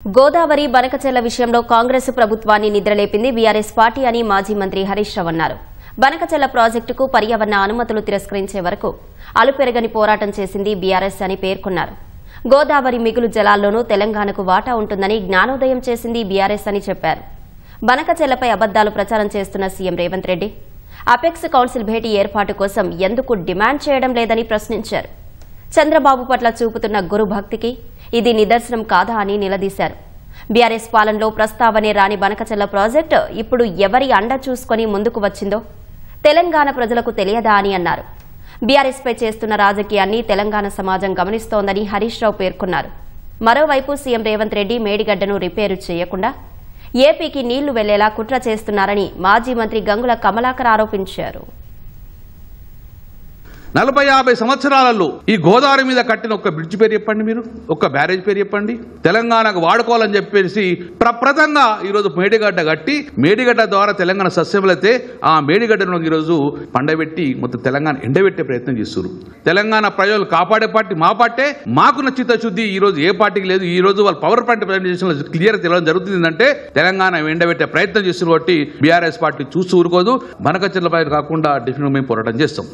గోదావరి బనకచెర్ల విషయంలో కాంగ్రెస్ ప్రభుత్వాన్ని నిద్రలేపింది BRS party అని మాజీ మంత్రి హరీష్ రావు అన్నారు. బనకచెర్ల ప్రాజెక్టుకు పర్యావరణ అనుమతులు తిరస్కరించే వరకు అలుపెరగని పోరాటం చేసింది బీఆర్ఎస్ అని పేర్కొన్నారు. గోదావరి మిగులు జలాల్లోనూ తెలంగాణకు వాటా ఉంటుందని జ్ఞానోదయం చేసింది బీఆర్ఎస్ అని చెప్పారు. బనకచెర్లపై అబద్దాలు ప్రచారం చేస్తున్న CM Revanth Reddy apex council భేటీ ఏర్పాటు కోసం ఎందుకు డిమాండ్ చేయడం లేదని ప్రశ్నించారు. చంద్రబాబు పట్ల చూపుతున్న గురుభక్తికి ఇది నిదర్శనం కాదా అని నిలదీశారు. బీఆర్ఎస్ పాలనలో ప్రస్తావనే రాని బనకచెర్ల ప్రాజెక్టు ఇప్పుడు ఎవరి అండ చూసుకుని ముందుకు వచ్చిందో తెలంగాణ ప్రజలకు తెలియదా అని అన్నారు. బీఆర్ఎస్ పై చేస్తున్న రాజకీయాన్ని తెలంగాణ సమాజం గమనిస్తోందని హరీష్ రావు పేర్కొన్నారు. మరోవైపు సీఎం రేవంత్ రెడ్డి మేడిగడ్డను రిపేరు చేయకుండా ఏపీకి నీళ్లు వెళ్లేలా కుట్ర చేస్తున్నారని మాజీ మంత్రి గంగుల కమలాకర్ ఆరోపించారు. 40-50 సంవత్సరాలలో ఈ గోదావరి మీద కట్టిన ఒక బ్రిడ్జ్ పేరు చెప్పండి, మీరు ఒక బ్యారేజ్ పేరు చెప్పండి. తెలంగాణకు వాడుకోవాలని చెప్పేసి ప్రప్రదంగా ఈరోజు మేడిగడ్డ కట్టి మేడిగడ్డ ద్వారా తెలంగాణ సస్యములైతే ఆ మేడిగడ్డను ఈరోజు పండబెట్టి మొత్తం తెలంగాణ ఎండబెట్టే ప్రయత్నం చేస్తున్నారు. తెలంగాణ ప్రజలు కాపాడే పార్టీ మా పార్టీ. మాకున్న చిత్తశుద్ధి ఈ రోజు ఏ పార్టీకి లేదు. ఈ రోజు వాళ్ళు పవర్ పార్టీ ప్రజెంటేషన్ క్లియర్ తెలవడం జరుగుతుంది అంటే తెలంగాణ ఎండబెట్టే ప్రయత్నం చేస్తున్నారు. కాబట్టి బీఆర్ఎస్ పార్టీ చూస్తూ ఊరుకోదు. బనకచెర్ల పైన కాకుండా డెఫినెట్గా మేము పోరాటం చేస్తాం.